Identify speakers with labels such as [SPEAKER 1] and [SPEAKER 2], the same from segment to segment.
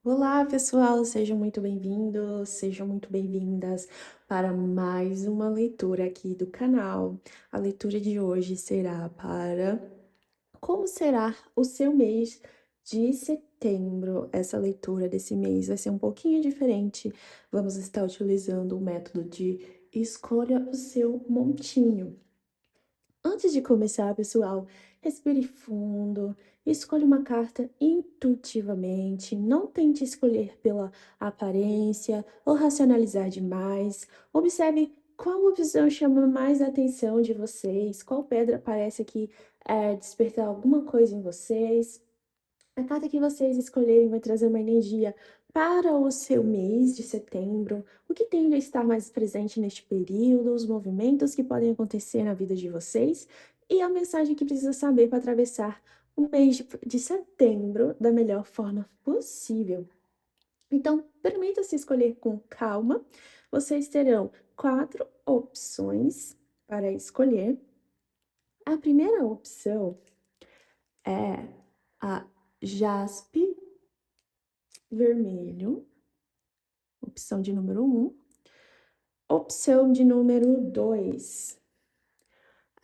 [SPEAKER 1] Olá, pessoal, sejam muito bem-vindos, sejam muito bem-vindas para mais uma leitura aqui do canal. A leitura de hoje será para como será o seu mês de setembro. Essa leitura desse mês vai ser um pouquinho diferente. Vamos estar utilizando o método de escolha o seu montinho. Antes de começar, pessoal, respire fundo, escolha uma carta intuitivamente, não tente escolher pela aparência ou racionalizar demais. Observe qual opção chama mais a atenção de vocês, qual pedra parece que despertar alguma coisa em vocês. A carta que vocês escolherem vai trazer uma energia para o seu mês de setembro, o que tende a estar mais presente neste período, os movimentos que podem acontecer na vida de vocês e a mensagem que precisa saber para atravessar o mês de setembro da melhor forma possível. Então, permita-se escolher com calma. Vocês terão 4 opções para escolher. A primeira opção é a jaspe vermelho, opção de número 1. Opção de número 2,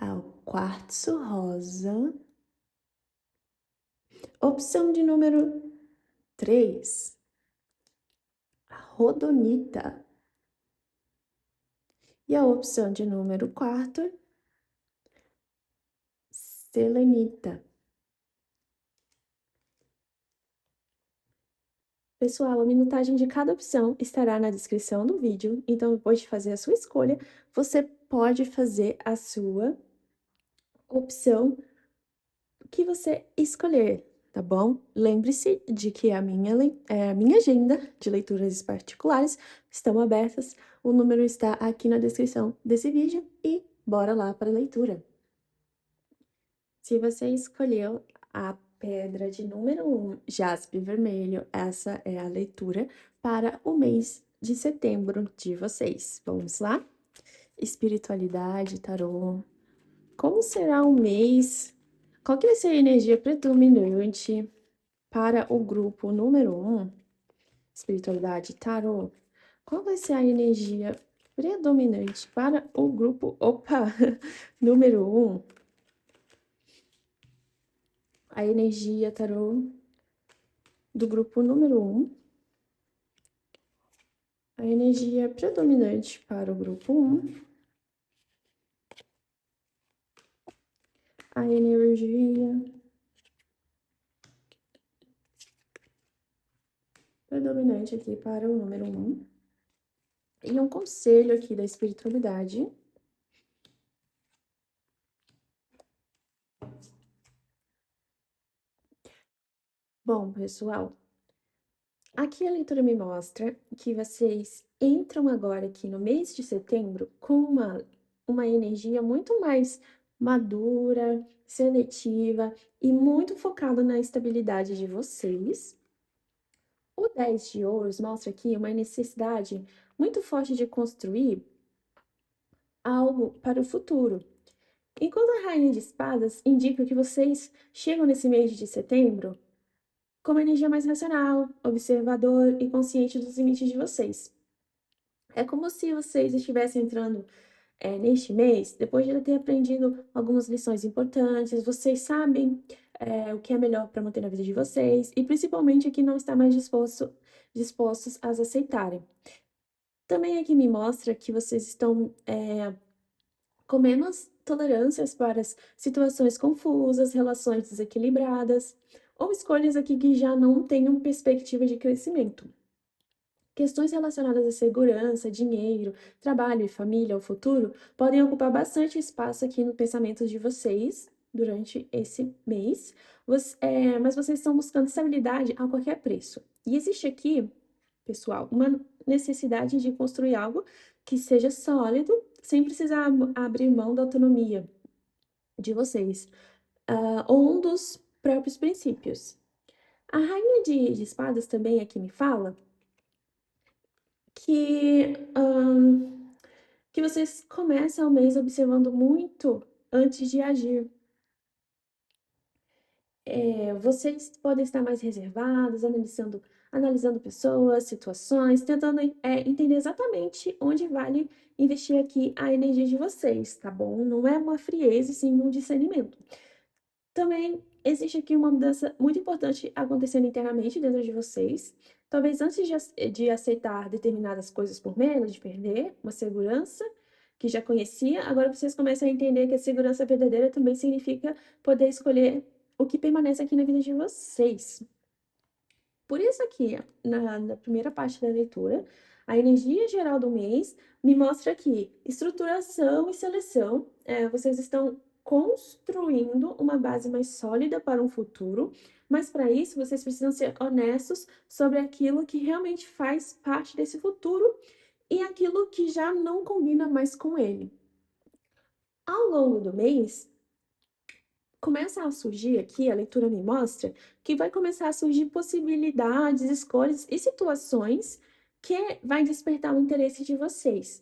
[SPEAKER 1] o quartzo rosa. Opção de número 3, a rodonita. E a opção de número 4, selenita. Pessoal, a minutagem de cada opção estará na descrição do vídeo, então depois de fazer a sua escolha, você pode fazer a sua opção que você escolher, tá bom? Lembre-se de que a minha agenda de leituras particulares estão abertas, o número está aqui na descrição desse vídeo e bora lá para a leitura. Se você escolheu a pedra de número 1, jaspe vermelho, essa é a leitura para o mês de setembro de vocês. Vamos lá? Espiritualidade, tarô. Como será o mês? Qual que vai ser a energia predominante para o grupo número 1, espiritualidade, tarô? Qual vai ser a energia predominante para o grupo, número 1? A energia tarô do grupo número 1. A energia predominante para o grupo 1. A energia predominante aqui para o número 1. E um conselho aqui da espiritualidade. Bom, pessoal, aqui a leitura me mostra que vocês entram agora aqui no mês de setembro com uma energia muito mais madura, seletiva e muito focada na estabilidade de vocês. O 10 de ouros mostra aqui uma necessidade muito forte de construir algo para o futuro. Enquanto a Rainha de Espadas indica que vocês chegam nesse mês de setembro com uma energia mais racional, observador e consciente dos limites de vocês. É como se vocês estivessem entrando neste mês, depois de ter aprendido algumas lições importantes, vocês sabem o que é melhor para manter na vida de vocês e principalmente que não está mais dispostos a aceitarem. Também aqui me mostra que vocês estão com menos tolerâncias para as situações confusas, relações desequilibradas ou escolhas aqui que já não tenham perspectiva de crescimento. Questões relacionadas à segurança, dinheiro, trabalho e família, o futuro, podem ocupar bastante espaço aqui no pensamento de vocês durante esse mês, mas vocês estão buscando estabilidade a qualquer preço. E existe aqui, pessoal, uma necessidade de construir algo que seja sólido, sem precisar abrir mão da autonomia de vocês, ou um dos próprios princípios. A rainha de espadas também aqui me fala que vocês começam o mês observando muito antes de agir. vocês podem estar mais reservados, analisando pessoas, situações, tentando entender exatamente onde vale investir aqui a energia de vocês, tá bom? Não é uma frieza, e sim um discernimento. Também existe aqui uma mudança muito importante acontecendo internamente dentro de vocês. Talvez antes de aceitar determinadas coisas por medo de perder uma segurança que já conhecia, agora vocês começam a entender que a segurança verdadeira também significa poder escolher o que permanece aqui na vida de vocês. Por isso aqui, na primeira parte da leitura, a energia geral do mês me mostra que estruturação e seleção, vocês estão construindo uma base mais sólida para um futuro, mas para isso vocês precisam ser honestos sobre aquilo que realmente faz parte desse futuro e aquilo que já não combina mais com ele. Ao longo do mês, começa a surgir aqui, a leitura me mostra, que vai começar a surgir possibilidades, escolhas e situações que vai despertar o interesse de vocês.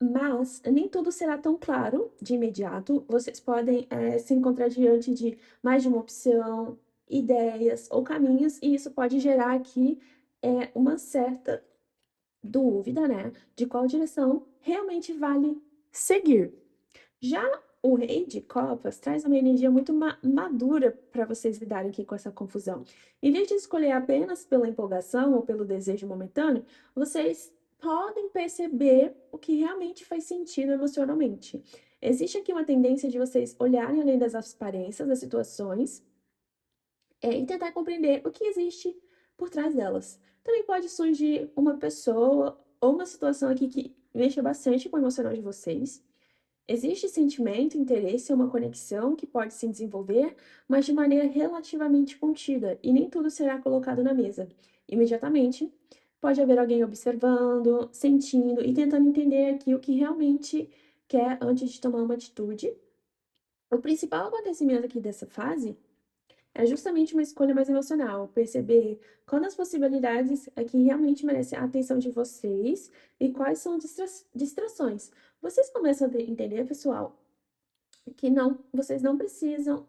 [SPEAKER 1] Mas nem tudo será tão claro de imediato. Vocês podem se encontrar diante de mais de uma opção, ideias ou caminhos, e isso pode gerar aqui uma certa dúvida, né, de qual direção realmente vale seguir. Já o Rei de Copas traz uma energia muito madura para vocês lidarem aqui com essa confusão. Em vez de escolher apenas pela empolgação ou pelo desejo momentâneo, vocês podem perceber o que realmente faz sentido emocionalmente. Existe aqui uma tendência de vocês olharem além das aparências das situações e tentar compreender o que existe por trás delas. Também pode surgir uma pessoa ou uma situação aqui que mexa bastante com o emocional de vocês. Existe sentimento, interesse ou uma conexão que pode se desenvolver, mas de maneira relativamente contida, e nem tudo será colocado na mesa. Imediatamente, pode haver alguém observando, sentindo e tentando entender aqui o que realmente quer antes de tomar uma atitude. O principal acontecimento aqui dessa fase é justamente uma escolha mais emocional, perceber quais as possibilidades aqui realmente merecem a atenção de vocês e quais são distrações. Vocês começam a entender, pessoal, que não, vocês não precisam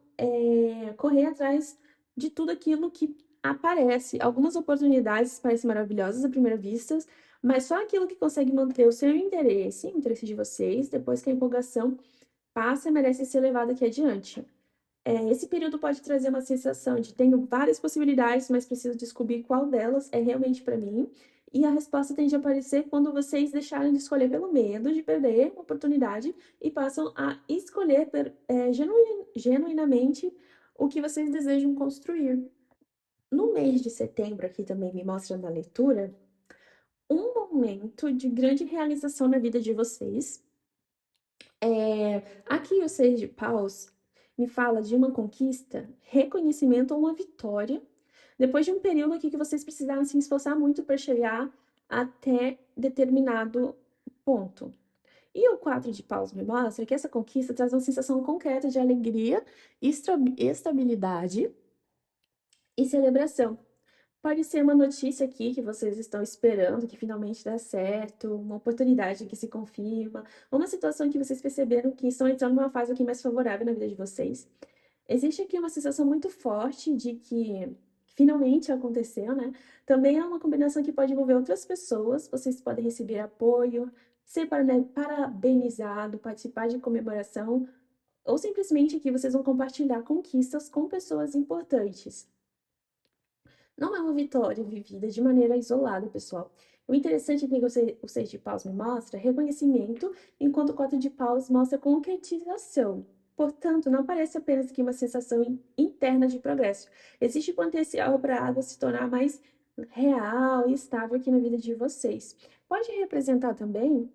[SPEAKER 1] correr atrás de tudo aquilo que aparece. Algumas oportunidades parecem maravilhosas à primeira vista, mas só aquilo que consegue manter o seu interesse, o interesse de vocês, depois que a empolgação passa, merece ser levado aqui adiante. Esse período pode trazer uma sensação de tenho várias possibilidades, mas preciso descobrir qual delas é realmente para mim. E a resposta tende a aparecer quando vocês deixarem de escolher pelo medo de perder uma oportunidade e passam a escolher genuinamente o que vocês desejam construir. No mês de setembro, aqui também me mostra na leitura, um momento de grande realização na vida de vocês. Aqui o Seis de Paus me fala de uma conquista, reconhecimento ou uma vitória, depois de um período aqui que vocês precisaram se esforçar muito para chegar até determinado ponto. E o quatro de paus me mostra que essa conquista traz uma sensação concreta de alegria, estabilidade e celebração. Pode ser uma notícia aqui que vocês estão esperando, que finalmente dá certo, uma oportunidade que se confirma, ou uma situação que vocês perceberam que estão entrando numa fase aqui mais favorável na vida de vocês. Existe aqui uma sensação muito forte de que finalmente aconteceu, né? Também é uma combinação que pode envolver outras pessoas, vocês podem receber apoio, ser parabenizado, participar de comemoração, ou simplesmente aqui vocês vão compartilhar conquistas com pessoas importantes. Não é uma vitória vivida de maneira isolada, pessoal. O interessante é que o Seis de Paus me mostra reconhecimento, enquanto o Quatro de Paus mostra concretização. Portanto, não parece apenas que uma sensação interna de progresso. Existe potencial para a água se tornar mais real e estável aqui na vida de vocês. Pode representar também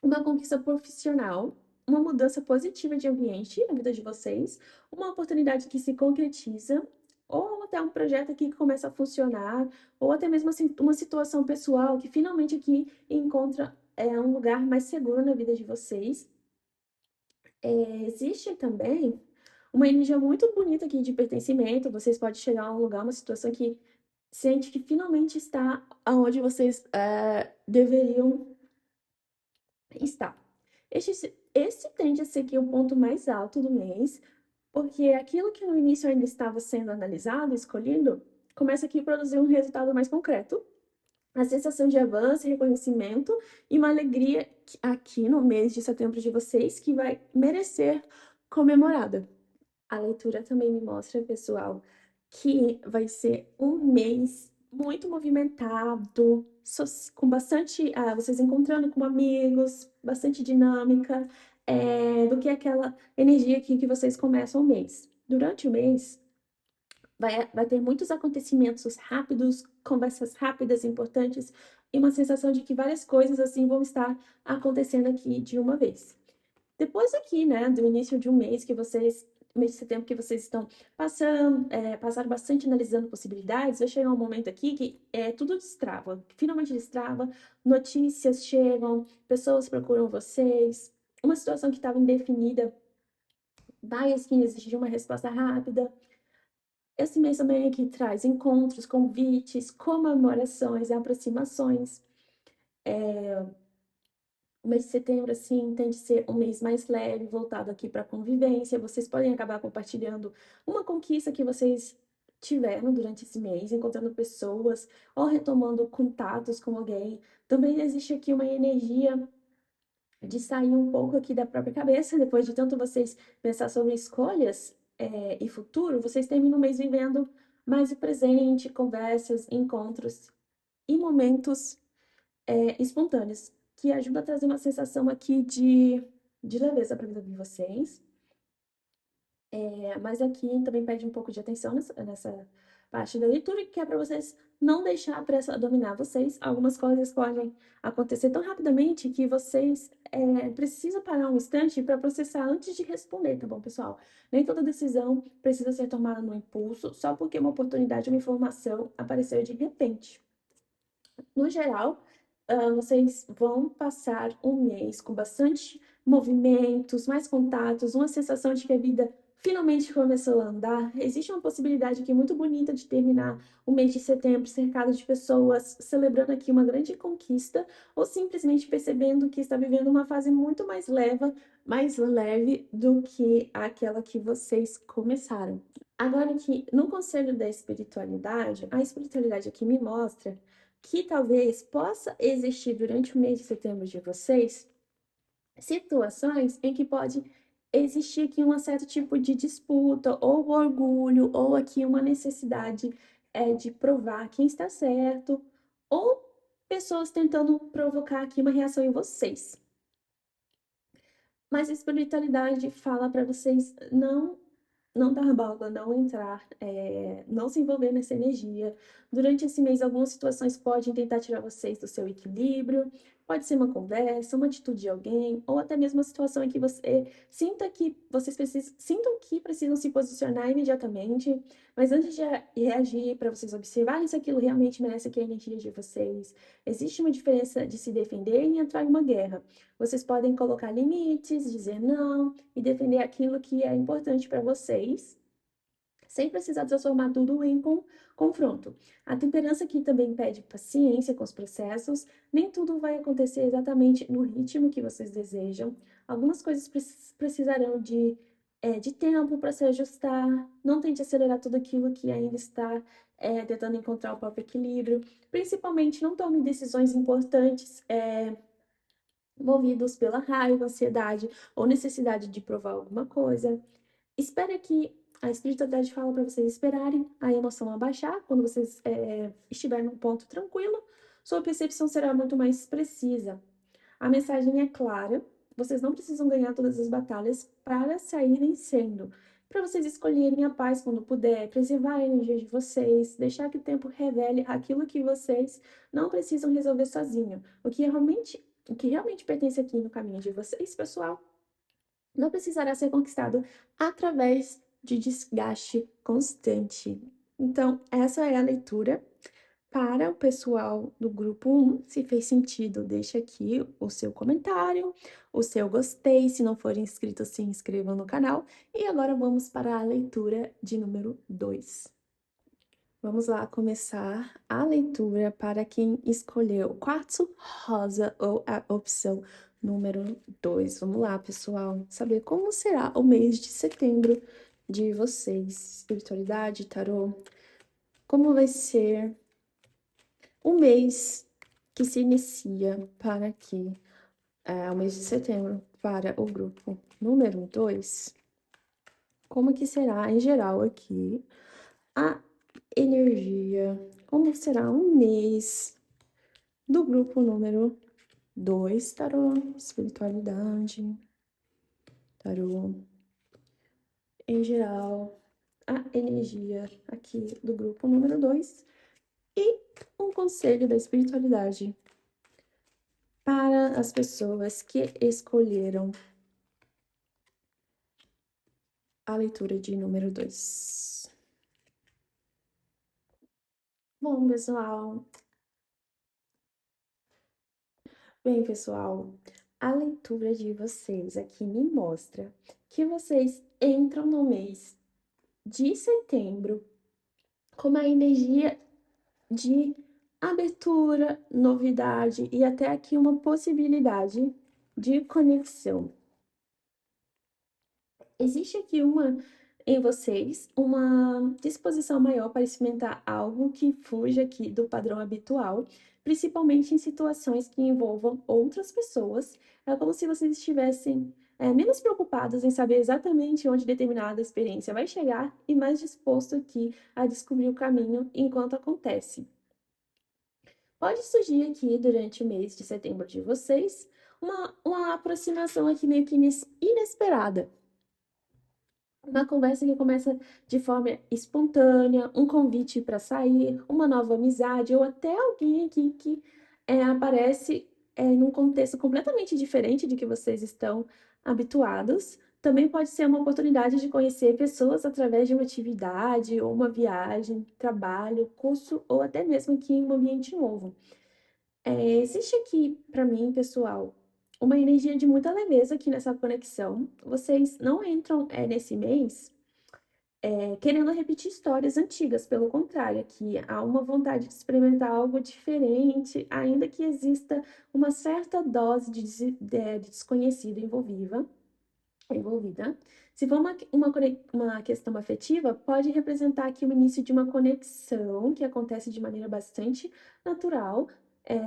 [SPEAKER 1] uma conquista profissional, uma mudança positiva de ambiente na vida de vocês, uma oportunidade que se concretiza, ou até um projeto aqui que começa a funcionar, ou até mesmo assim, uma situação pessoal que finalmente aqui encontra um lugar mais seguro na vida de vocês. Existe também uma energia muito bonita aqui de pertencimento, vocês podem chegar a um lugar, uma situação que sente que finalmente está aonde vocês deveriam estar. Esse tende a ser aqui o ponto mais alto do mês, Porque aquilo que no início ainda estava sendo analisado, escolhido, começa aqui a produzir um resultado mais concreto. A sensação de avanço, reconhecimento e uma alegria aqui no mês de setembro de vocês que vai merecer comemorada. A leitura também me mostra, pessoal, que vai ser um mês muito movimentado, com bastante, vocês encontrando com amigos, bastante dinâmica, do que aquela energia aqui que vocês começam o mês. Durante o mês, vai ter muitos acontecimentos rápidos, conversas rápidas, importantes, e uma sensação de que várias coisas assim vão estar acontecendo aqui de uma vez. Depois aqui, né, do início de um mês que vocês, mês de setembro que vocês estão passando, passaram bastante analisando possibilidades, vai chegar um momento aqui que tudo destrava, finalmente destrava, notícias chegam, pessoas procuram vocês, uma situação que estava indefinida vai assim exigir uma resposta rápida. Esse mês também aqui traz encontros, convites, comemorações, aproximações. O mês de setembro, assim, tende a ser um mês mais leve, voltado aqui para convivência. Vocês podem acabar compartilhando uma conquista que vocês tiveram durante esse mês, encontrando pessoas ou retomando contatos com alguém. Também existe aqui uma energia de sair um pouco aqui da própria cabeça, depois de tanto vocês pensar sobre escolhas, e futuro, vocês terminam o mês vivendo mais o presente, conversas, encontros e momentos espontâneos, que ajuda a trazer uma sensação aqui de leveza para a vida de vocês. Mas aqui também pede um pouco de atenção nessa parte da leitura, que é para vocês não deixar a pressa dominar vocês. Algumas coisas podem acontecer tão rapidamente que vocês precisam parar um instante para processar antes de responder, tá bom, pessoal? Nem toda decisão precisa ser tomada no impulso, só porque uma oportunidade, uma informação apareceu de repente. No geral, vocês vão passar um mês com bastante movimentos, mais contatos, uma sensação de que a vida finalmente começou a andar. Existe uma possibilidade aqui muito bonita de terminar o mês de setembro cercado de pessoas celebrando aqui uma grande conquista ou simplesmente percebendo que está vivendo uma fase muito mais leve do que aquela que vocês começaram. Agora que no conselho da espiritualidade, a espiritualidade aqui me mostra que talvez possa existir durante o mês de setembro de vocês situações em que pode existir aqui um certo tipo de disputa, ou orgulho, ou aqui uma necessidade de provar quem está certo, ou pessoas tentando provocar aqui uma reação em vocês. Mas a espiritualidade fala para vocês não dar bola, não entrar, não se envolver nessa energia. Durante esse mês, algumas situações podem tentar tirar vocês do seu equilíbrio. Pode ser uma conversa, uma atitude de alguém, ou até mesmo uma situação em que você sintam que precisam se posicionar imediatamente. Mas antes de reagir, para vocês observarem se aquilo realmente merece aqui a energia de vocês. Existe uma diferença de se defender e entrar em uma guerra. Vocês podem colocar limites, dizer não e defender aquilo que é importante para vocês, sem precisar transformar tudo em confronto. A temperança aqui também pede paciência com os processos, nem tudo vai acontecer exatamente no ritmo que vocês desejam. Algumas coisas precisarão de tempo para se ajustar. Não tente acelerar tudo aquilo que ainda está tentando encontrar o próprio equilíbrio. Principalmente, não tome decisões importantes movidos pela raiva, ansiedade ou necessidade de provar alguma coisa. Espere que a espiritualidade fala para vocês esperarem a emoção abaixar. Quando vocês estiverem num ponto tranquilo, sua percepção será muito mais precisa. A mensagem é clara. Vocês não precisam ganhar todas as batalhas para sair vencendo. Para vocês escolherem a paz quando puder, preservar a energia de vocês, deixar que o tempo revele aquilo que vocês não precisam resolver sozinho. O que realmente pertence aqui no caminho de vocês, pessoal, não precisará ser conquistado através de desgaste constante. Então, essa é a leitura para o pessoal do grupo 1. Se fez sentido, deixa aqui o seu comentário, o seu gostei. Se não for inscrito, se inscreva no canal. E agora vamos para a leitura de número 2. Vamos lá começar a leitura para quem escolheu quartzo rosa ou a opção número 2. Vamos lá, pessoal, saber como será o mês de setembro de vocês, espiritualidade, tarô, como vai ser o mês que se inicia para aqui, o mês de setembro, para o grupo número 2, como que será em geral aqui a energia, como será um mês do grupo número 2, tarô, espiritualidade, tarô, em geral, a energia aqui do grupo número 2 e um conselho da espiritualidade para as pessoas que escolheram a leitura de número 2. Bom, pessoal, a leitura de vocês aqui me mostra que vocês entram no mês de setembro com uma energia de abertura, novidade e até aqui uma possibilidade de conexão. Existe aqui em vocês uma disposição maior para experimentar algo que fuja aqui do padrão habitual, principalmente em situações que envolvam outras pessoas. É como se vocês estivessem menos preocupados em saber exatamente onde determinada experiência vai chegar e mais disposto aqui a descobrir o caminho enquanto acontece. Pode surgir aqui durante o mês de setembro de vocês uma aproximação aqui meio que inesperada. Uma conversa que começa de forma espontânea, um convite para sair, uma nova amizade, ou até alguém aqui que aparece num contexto completamente diferente de que vocês estão habituados. Também pode ser uma oportunidade de conhecer pessoas através de uma atividade, ou uma viagem, trabalho, curso, ou até mesmo aqui em um ambiente novo. Existe aqui, para mim, pessoal, uma energia de muita leveza aqui nessa conexão. Vocês não entram nesse mês querendo repetir histórias antigas, pelo contrário, aqui há uma vontade de experimentar algo diferente, ainda que exista uma certa dose de desconhecido envolvida. Se for uma questão afetiva, pode representar aqui o início de uma conexão que acontece de maneira bastante natural.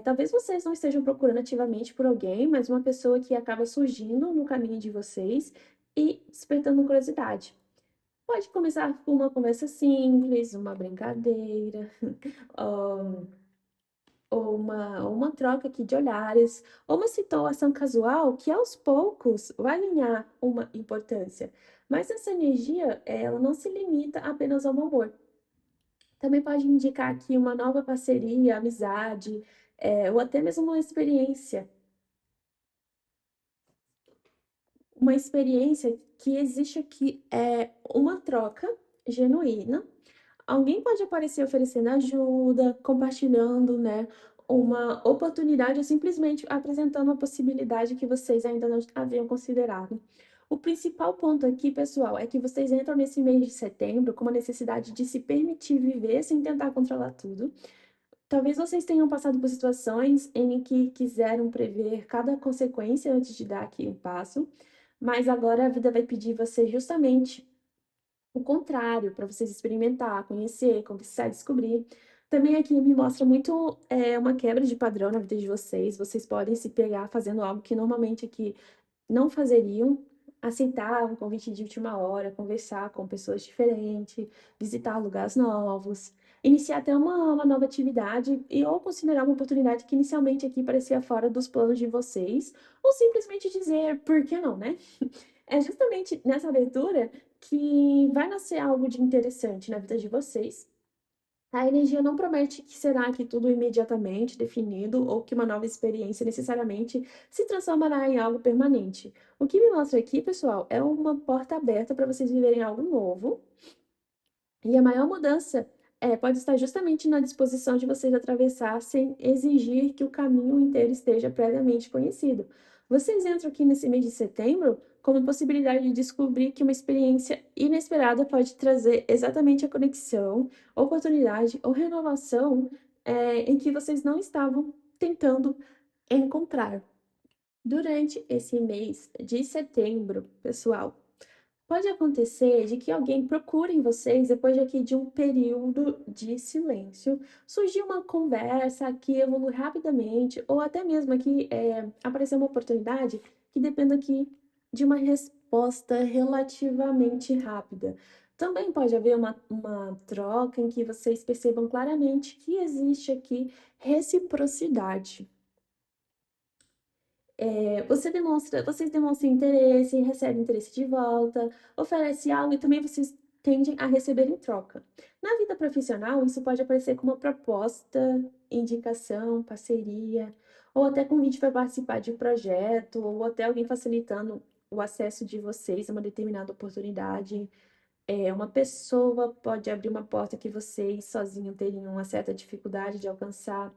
[SPEAKER 1] Talvez vocês não estejam procurando ativamente por alguém, mas uma pessoa que acaba surgindo no caminho de vocês e despertando curiosidade. Pode começar com uma conversa simples, uma brincadeira, hã, ou uma troca aqui de olhares, ou uma situação casual que aos poucos vai ganhar uma importância. Mas essa energia, ela não se limita apenas ao amor. Também pode indicar aqui uma nova parceria, amizade, ou até mesmo uma experiência que existe aqui é uma troca genuína. Alguém pode aparecer oferecendo ajuda, compartilhando, né, uma oportunidade ou simplesmente apresentando uma possibilidade que vocês ainda não haviam considerado. O principal ponto aqui, pessoal, é que vocês entram nesse mês de setembro com uma necessidade de se permitir viver sem tentar controlar tudo. Talvez vocês tenham passado por situações em que quiseram prever cada consequência antes de dar aqui um passo, mas agora a vida vai pedir você justamente o contrário, para vocês experimentar, conhecer, conquistar, descobrir. Também aqui me mostra muito uma quebra de padrão na vida de vocês. Vocês podem se pegar fazendo algo que normalmente aqui não fazeriam, aceitar um convite de última hora, conversar com pessoas diferentes, visitar lugares novos, iniciar até uma nova atividade e ou considerar uma oportunidade que inicialmente aqui parecia fora dos planos de vocês, ou simplesmente dizer por que não, né? É justamente nessa abertura que vai nascer algo de interessante na vida de vocês. A energia não promete que será que tudo imediatamente definido ou que uma nova experiência necessariamente se transformará em algo permanente. O que me mostra aqui, pessoal, é uma porta aberta para vocês viverem algo novo, e a maior mudança pode estar justamente na disposição de vocês atravessar sem exigir que o caminho inteiro esteja previamente conhecido. Vocês entram aqui nesse mês de setembro com a possibilidade de descobrir que uma experiência inesperada pode trazer exatamente a conexão, oportunidade ou renovação em que vocês não estavam tentando encontrar. Durante esse mês de setembro, pessoal, Pode acontecer de que alguém procure em vocês depois aqui de um período de silêncio, surgir uma conversa que evolui rapidamente, ou até mesmo aqui aparecer uma oportunidade que dependa aqui de uma resposta relativamente rápida. Também pode haver uma troca em que vocês percebam claramente que existe aqui reciprocidade. Vocês demonstram interesse, recebem interesse de volta, oferece algo e também vocês tendem a receber em troca. Na vida profissional, isso pode aparecer como uma proposta, indicação, parceria, ou até convite para participar de um projeto, ou até alguém facilitando o acesso de vocês a uma determinada oportunidade. Uma pessoa pode abrir uma porta que vocês sozinhos teriam uma certa dificuldade de alcançar.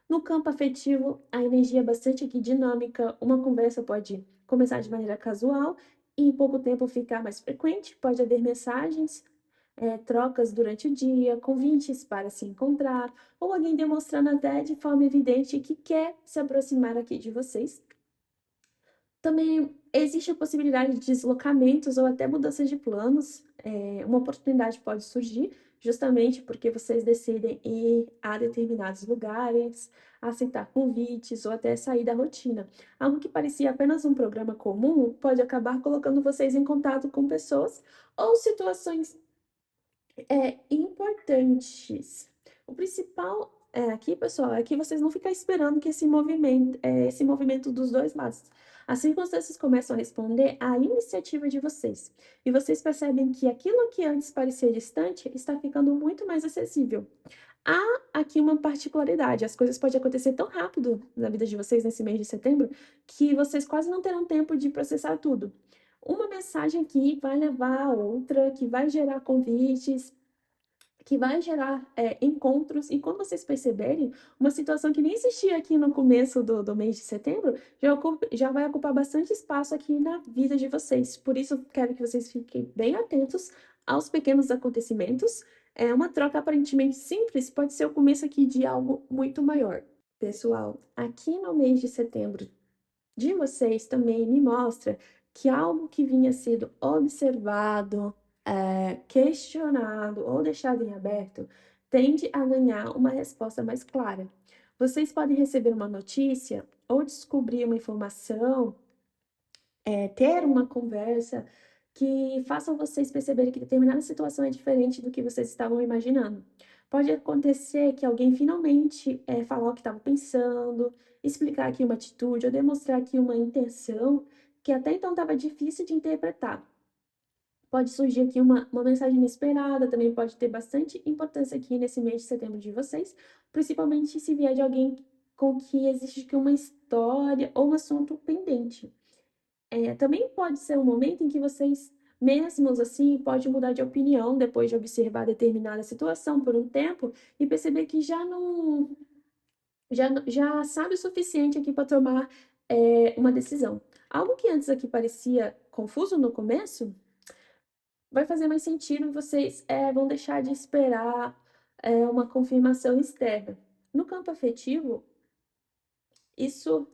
[SPEAKER 1] No campo afetivo, a energia é bastante aqui dinâmica. Uma conversa pode começar de maneira casual e em pouco tempo ficar mais frequente. Pode haver mensagens, trocas durante o dia, convites para se encontrar, ou alguém demonstrando até de forma evidente que quer se aproximar aqui de vocês. Também existe a possibilidade de deslocamentos ou até mudanças de planos. Uma oportunidade pode surgir justamente porque vocês decidem ir a determinados lugares, aceitar convites ou até sair da rotina. Algo que parecia apenas um programa comum pode acabar colocando vocês em contato com pessoas ou situações importantes. O principal, aqui, pessoal, é que vocês não ficar esperando que esse movimento dos 2 lados. As circunstâncias começam a responder à iniciativa de vocês, e vocês percebem que aquilo que antes parecia distante está ficando muito mais acessível. Há aqui uma particularidade, as coisas podem acontecer tão rápido na vida de vocês nesse mês de setembro, que vocês quase não terão tempo de processar tudo. Uma mensagem aqui vai levar a outra, que vai gerar convites, que vai gerar, encontros, e quando vocês perceberem, uma situação que nem existia aqui no começo do mês de setembro, já vai ocupar bastante espaço aqui na vida de vocês. Por isso, quero que vocês fiquem bem atentos aos pequenos acontecimentos. Uma troca aparentemente simples pode ser o começo aqui de algo muito maior. Pessoal, aqui no mês de setembro de vocês também me mostra que algo que vinha sendo observado, questionado ou deixado em aberto tende a ganhar uma resposta mais clara. Vocês podem receber uma notícia ou descobrir uma informação, ter uma conversa que façam vocês perceberem que determinada situação é diferente do que vocês estavam imaginando. Pode acontecer que alguém finalmente falar o que estava pensando, explicar aqui uma atitude ou demonstrar aqui uma intenção que até então estava difícil de interpretar. Pode surgir aqui uma mensagem inesperada, também pode ter bastante importância aqui nesse mês de setembro de vocês, principalmente se vier de alguém com que existe aqui uma história ou um assunto pendente. Também pode ser um momento em que vocês, mesmos assim, pode mudar de opinião depois de observar determinada situação por um tempo e perceber que já sabe o suficiente aqui para tomar, uma decisão. Algo que antes aqui parecia confuso no começo, vai fazer mais sentido e vocês, vão deixar de esperar, uma confirmação externa. No campo afetivo, isso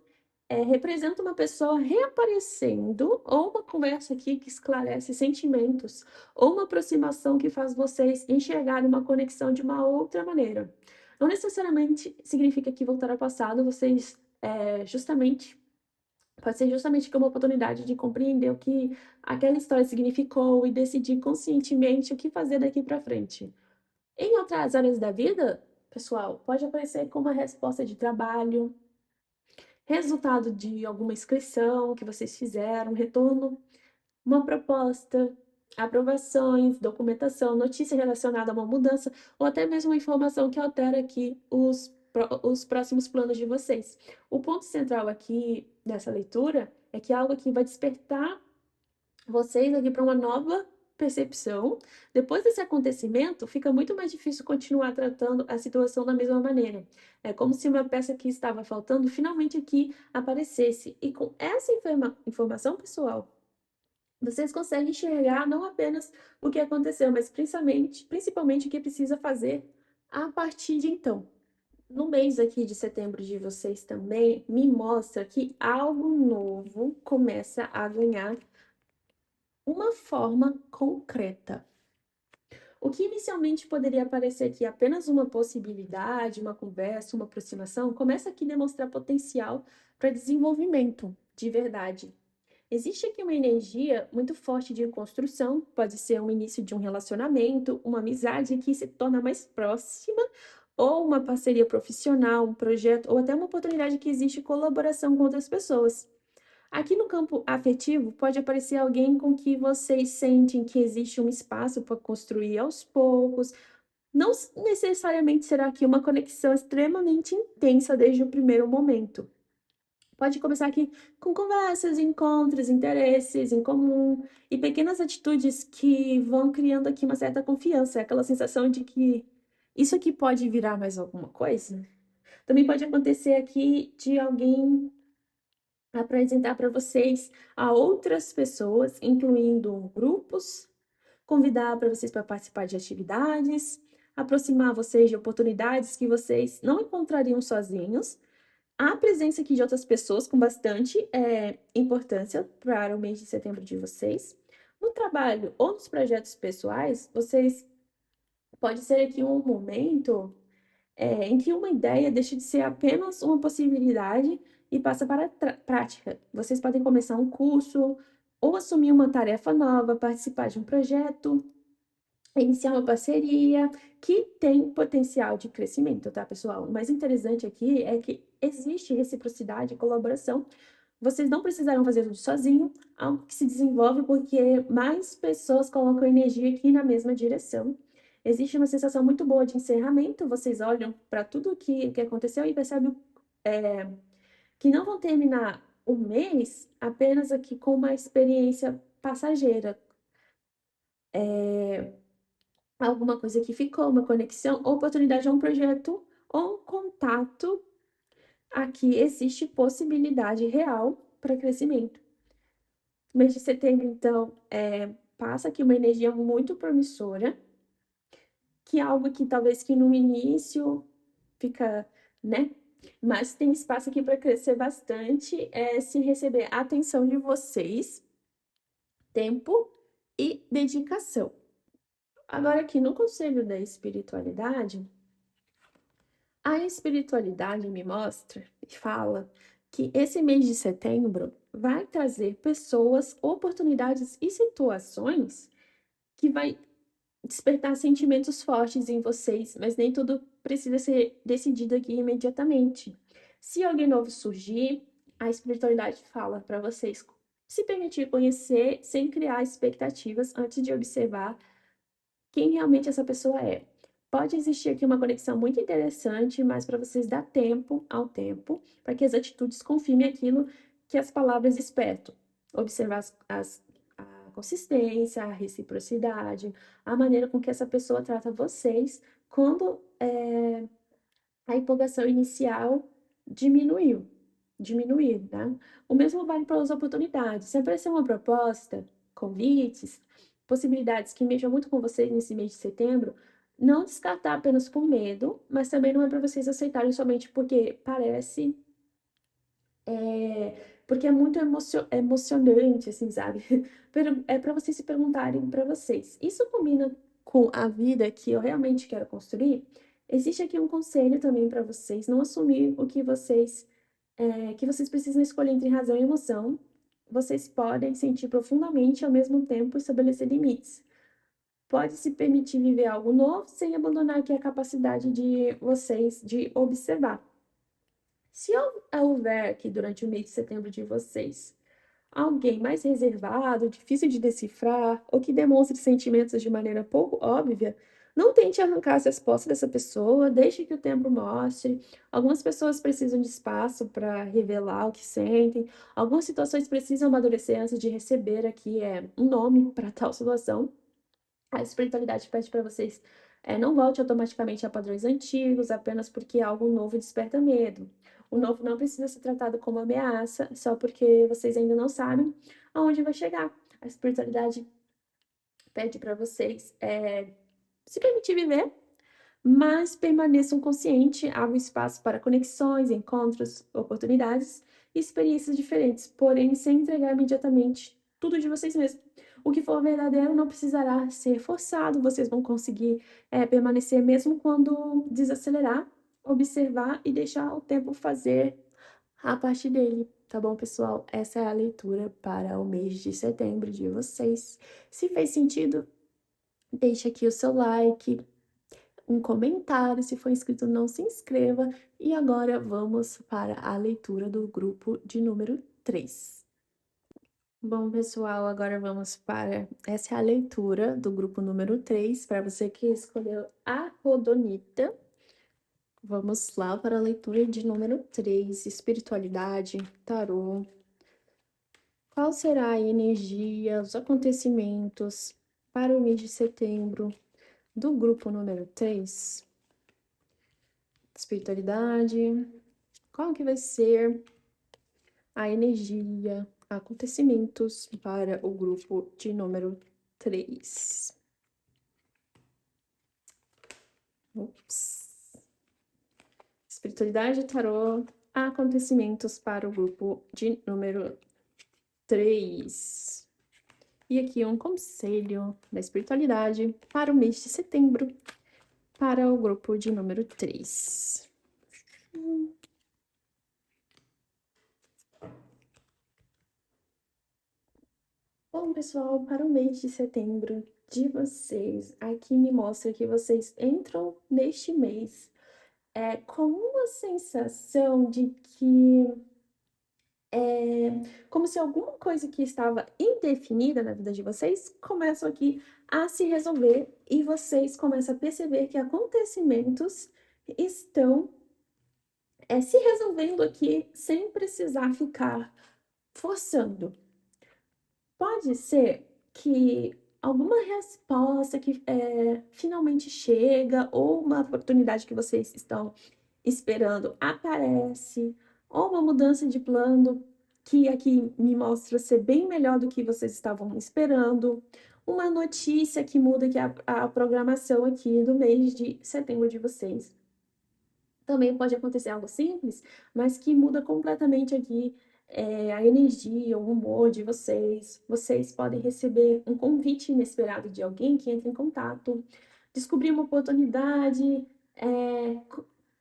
[SPEAKER 1] representa uma pessoa reaparecendo, ou uma conversa aqui que esclarece sentimentos, ou uma aproximação que faz vocês enxergarem uma conexão de uma outra maneira. Não necessariamente significa que voltar ao passado, vocês justamente pode ser justamente que uma oportunidade de compreender o que aquela história significou e decidir conscientemente o que fazer daqui para frente. Em outras áreas da vida, pessoal, pode aparecer como uma resposta de trabalho, resultado de alguma inscrição que vocês fizeram, retorno, uma proposta, aprovações, documentação, notícia relacionada a uma mudança ou até mesmo uma informação que altera aqui os próximos planos de vocês. O ponto central aqui nessa leitura é que algo aqui vai despertar vocês aqui para uma nova percepção. Depois desse acontecimento, fica muito mais difícil continuar tratando a situação da mesma maneira. É como se uma peça que estava faltando finalmente aqui aparecesse. E com essa informação, pessoal, vocês conseguem enxergar não apenas o que aconteceu, mas principalmente o que precisa fazer a partir de então. No mês aqui de setembro de vocês também me mostra que algo novo começa a ganhar uma forma concreta. O que inicialmente poderia parecer aqui apenas uma possibilidade, uma conversa, uma aproximação, começa aqui a demonstrar potencial para desenvolvimento de verdade. Existe aqui uma energia muito forte de construção, pode ser um início de um relacionamento, uma amizade que se torna mais próxima, ou uma parceria profissional, um projeto, ou até uma oportunidade que existe colaboração com outras pessoas. Aqui no campo afetivo, pode aparecer alguém com que vocês sentem que existe um espaço para construir aos poucos. Não necessariamente será aqui uma conexão extremamente intensa desde o primeiro momento. Pode começar aqui com conversas, encontros, interesses em comum e pequenas atitudes que vão criando aqui uma certa confiança, aquela sensação de que isso aqui pode virar mais alguma coisa. Também pode acontecer aqui de alguém apresentar para vocês a outras pessoas, incluindo grupos, convidar para vocês para participar de atividades, aproximar vocês de oportunidades que vocês não encontrariam sozinhos. A presença aqui de outras pessoas com bastante importância para o mês de setembro de vocês. No trabalho ou nos projetos pessoais, vocês pode ser aqui um momento em que uma ideia deixa de ser apenas uma possibilidade e passa para a prática. Vocês podem começar um curso ou assumir uma tarefa nova, participar de um projeto, iniciar uma parceria que tem potencial de crescimento, tá, pessoal? O mais interessante aqui é que existe reciprocidade e colaboração. Vocês não precisarão fazer tudo sozinho, algo que se desenvolve porque mais pessoas colocam energia aqui na mesma direção. Existe uma sensação muito boa de encerramento, vocês olham para tudo que aconteceu e percebem que não vão terminar o mês apenas aqui com uma experiência passageira. Alguma coisa que ficou, uma conexão, oportunidade a um projeto ou um contato. Aqui existe possibilidade real para crescimento. O mês de setembro, então, passa aqui uma energia muito promissora, que é algo que talvez que no início fica, né? Mas tem espaço aqui para crescer bastante, se receber a atenção de vocês, tempo e dedicação. Agora, aqui no Conselho da Espiritualidade, a espiritualidade me mostra e fala que esse mês de setembro vai trazer pessoas, oportunidades e situações que vai despertar sentimentos fortes em vocês, mas nem tudo precisa ser decidido aqui imediatamente. Se alguém novo surgir, a espiritualidade fala para vocês se permitir conhecer sem criar expectativas antes de observar quem realmente essa pessoa é. Pode existir aqui uma conexão muito interessante, mas para vocês dar tempo ao tempo, para que as atitudes confirmem aquilo que as palavras despertam. Observar a consistência, a reciprocidade, a maneira com que essa pessoa trata vocês quando a empolgação inicial diminuiu, diminuir, tá? O mesmo vale para as oportunidades. Se aparecer uma proposta, convites, possibilidades que mexam muito com vocês nesse mês de setembro, não descartar apenas por medo, mas também não é para vocês aceitarem somente porque parece, porque é muito emocionante, assim, sabe? É para vocês se perguntarem para vocês, isso combina com a vida que eu realmente quero construir? Existe aqui um conselho também para vocês, não assumir o que vocês precisam escolher entre razão e emoção. Vocês podem sentir profundamente e ao mesmo tempo estabelecer limites. Pode se permitir viver algo novo sem abandonar aqui a capacidade de vocês de observar. Se houver aqui durante o mês de setembro de vocês alguém mais reservado, difícil de decifrar ou que demonstre sentimentos de maneira pouco óbvia, não tente arrancar as respostas dessa pessoa, deixe que o tempo mostre. Algumas pessoas precisam de espaço para revelar o que sentem, algumas situações precisam amadurecer antes de receber aqui um nome para tal situação. A espiritualidade pede para vocês não volte automaticamente a padrões antigos, apenas porque algo novo desperta medo. O novo não precisa ser tratado como ameaça, só porque vocês ainda não sabem aonde vai chegar. A espiritualidade pede para vocês se permitir viver, mas permaneçam conscientes, abram espaço para conexões, encontros, oportunidades e experiências diferentes, porém sem entregar imediatamente tudo de vocês mesmos. O que for verdadeiro não precisará ser forçado, vocês vão conseguir, permanecer mesmo quando desacelerar, observar e deixar o tempo fazer a parte dele, tá bom, pessoal? Essa é a leitura para o mês de setembro de vocês. Se fez sentido, deixa aqui o seu like, um comentário, se for inscrito, não se inscreva. E agora vamos para a leitura do grupo de número 3. Bom, pessoal, agora vamos para... Essa é a leitura do grupo número 3, para você que escolheu a Rodonita. Vamos lá para a leitura de número 3, espiritualidade, tarô. Qual será a energia, os acontecimentos para o mês de setembro do grupo número 3? Espiritualidade, qual que vai ser a energia, acontecimentos para o grupo de número 3? Ups. Espiritualidade, tarô, acontecimentos para o grupo de número 3. E aqui um conselho da espiritualidade para o mês de setembro, para o grupo de número 3. Bom, pessoal, para o mês de setembro de vocês, aqui me mostra que vocês entram neste mês com uma sensação de que como se alguma coisa que estava indefinida na vida de vocês começa aqui a se resolver e vocês começam a perceber que acontecimentos estão se resolvendo aqui sem precisar ficar forçando. Pode ser que alguma resposta que finalmente chega ou uma oportunidade que vocês estão esperando aparece, ou uma mudança de plano que aqui me mostra ser bem melhor do que vocês estavam esperando, uma notícia que muda aqui a programação aqui do mês de setembro de vocês. Também pode acontecer algo simples, mas que muda completamente aqui a energia, o humor de vocês. Vocês podem receber um convite inesperado de alguém que entra em contato, descobrir uma oportunidade,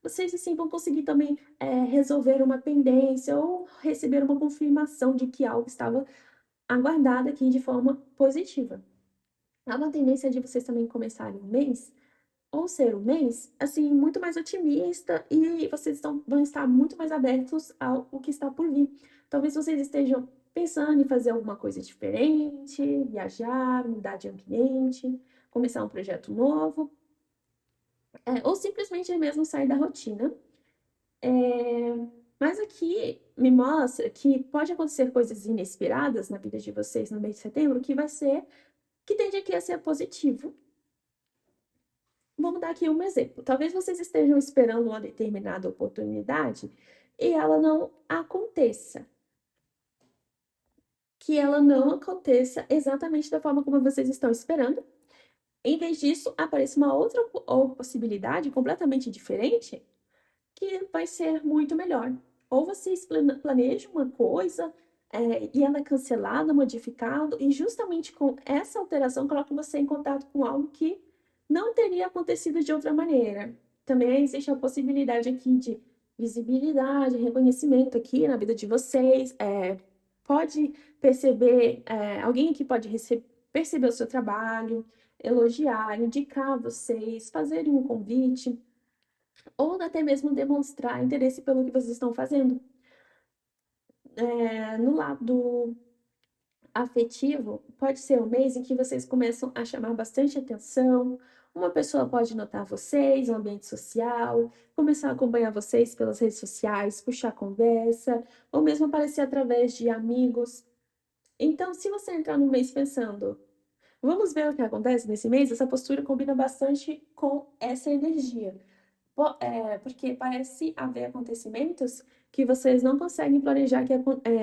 [SPEAKER 1] vocês assim vão conseguir também resolver uma pendência ou receber uma confirmação de que algo estava aguardado aqui de forma positiva. Há uma tendência de vocês também começarem o mês ou ser um mês, assim, muito mais otimista e vocês vão estar muito mais abertos ao que está por vir. Talvez vocês estejam pensando em fazer alguma coisa diferente, viajar, mudar de ambiente, começar um projeto novo, ou simplesmente mesmo sair da rotina. Mas aqui me mostra que pode acontecer coisas inesperadas na vida de vocês no mês de setembro, que tende aqui a ser positivo. Vamos dar aqui um exemplo. Talvez vocês estejam esperando uma determinada oportunidade e ela não aconteça. Que ela não aconteça exatamente da forma como vocês estão esperando. Em vez disso, aparece uma outra possibilidade completamente diferente que vai ser muito melhor. Ou vocês planejam uma coisa e ela é cancelada, modificada, e justamente com essa alteração coloca você em contato com algo que não teria acontecido de outra maneira. Também existe a possibilidade aqui de visibilidade, reconhecimento aqui na vida de vocês. Pode perceber, alguém aqui pode perceber o seu trabalho, elogiar, indicar vocês, fazerem um convite, ou até mesmo demonstrar interesse pelo que vocês estão fazendo. No lado afetivo, pode ser um mês em que vocês começam a chamar bastante atenção, uma pessoa pode notar vocês, um ambiente social, começar a acompanhar vocês pelas redes sociais, puxar conversa, ou mesmo aparecer através de amigos. Então, se você entrar no mês pensando, vamos ver o que acontece nesse mês, essa postura combina bastante com essa energia. Porque parece haver acontecimentos que vocês não conseguem planejar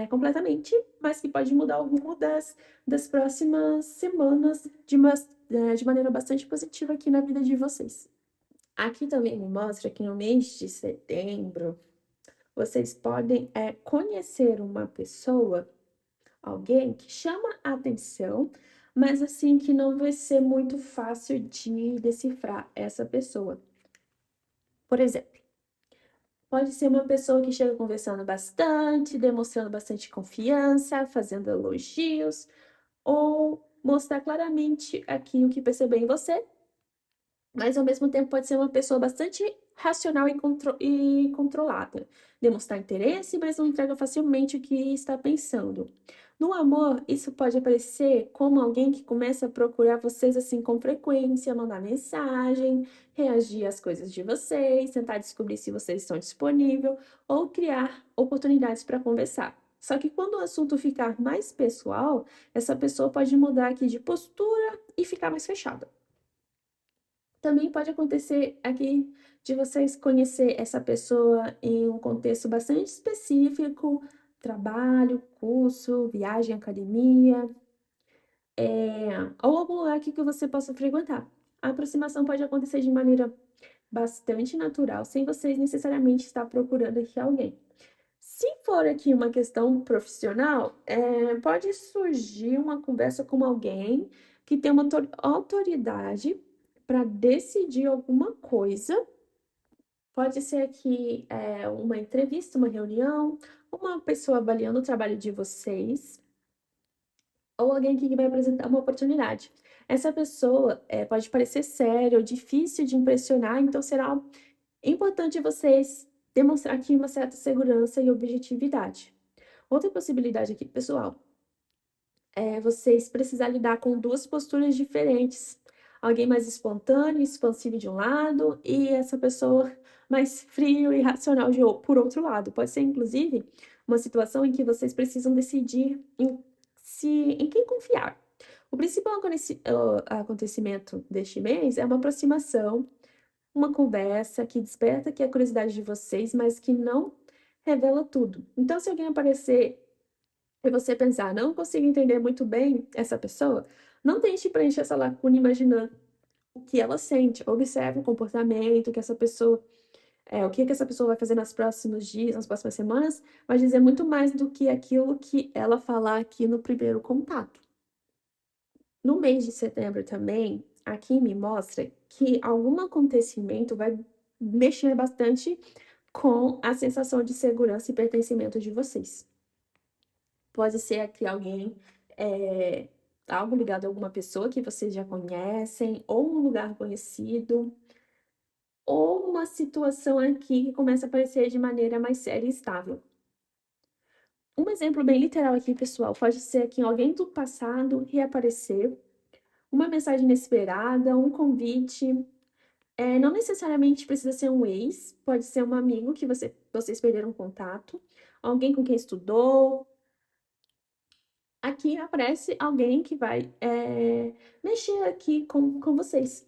[SPEAKER 1] completamente, mas que pode mudar o rumo das próximas semanas de maneira bastante positiva aqui na vida de vocês. Aqui também me mostra que no mês de setembro, vocês podem conhecer uma pessoa, alguém que chama a atenção, mas assim que não vai ser muito fácil de decifrar essa pessoa. Por exemplo, pode ser uma pessoa que chega conversando bastante, demonstrando bastante confiança, fazendo elogios, ou mostrar claramente aquilo que percebeu em você, mas ao mesmo tempo pode ser uma pessoa bastante racional e controlada. Demonstrar interesse, mas não entrega facilmente o que está pensando. No amor, isso pode aparecer como alguém que começa a procurar vocês assim com frequência, mandar mensagem, reagir às coisas de vocês, tentar descobrir se vocês estão disponíveis ou criar oportunidades para conversar. Só que quando o assunto ficar mais pessoal, essa pessoa pode mudar aqui de postura e ficar mais fechada. Também pode acontecer aqui de vocês conhecer essa pessoa em um contexto bastante específico, trabalho, curso, viagem, academia, ou algum lugar que você possa frequentar. A aproximação pode acontecer de maneira bastante natural, sem vocês necessariamente estar procurando aqui alguém. Se for aqui uma questão profissional, pode surgir uma conversa com alguém que tem uma autoridade para decidir alguma coisa. Pode ser aqui uma entrevista, uma reunião, uma pessoa avaliando o trabalho de vocês, ou alguém que vai apresentar uma oportunidade. Essa pessoa pode parecer séria ou difícil de impressionar, então será importante vocês demonstrar aqui uma certa segurança e objetividade. Outra possibilidade aqui, pessoal, é vocês precisar lidar com duas posturas diferentes. Alguém mais espontâneo, expansivo de um lado, e essa pessoa mais frio e racional por outro lado. Pode ser, inclusive, uma situação em que vocês precisam decidir em quem confiar. O principal acontecimento deste mês é uma aproximação, uma conversa que desperta aqui a curiosidade de vocês, mas que não revela tudo. Então, se alguém aparecer e você pensar, não consigo entender muito bem essa pessoa, não tente preencher essa lacuna imaginando o que ela sente. Observe o comportamento que essa pessoa, o que essa pessoa vai fazer nos próximos dias, nas próximas semanas, vai dizer muito mais do que aquilo que ela falar aqui no primeiro contato. No mês de setembro também, aqui me mostra que algum acontecimento vai mexer bastante com a sensação de segurança e pertencimento de vocês. Pode ser aqui alguém, algo ligado a alguma pessoa que vocês já conhecem, ou um lugar conhecido, ou uma situação aqui que começa a aparecer de maneira mais séria e estável. Um exemplo bem literal aqui, pessoal, pode ser aqui alguém do passado reaparecer, uma mensagem inesperada, um convite. Não necessariamente precisa ser um ex, pode ser um amigo que vocês perderam contato, alguém com quem estudou. Aqui aparece alguém que vai mexer aqui com vocês.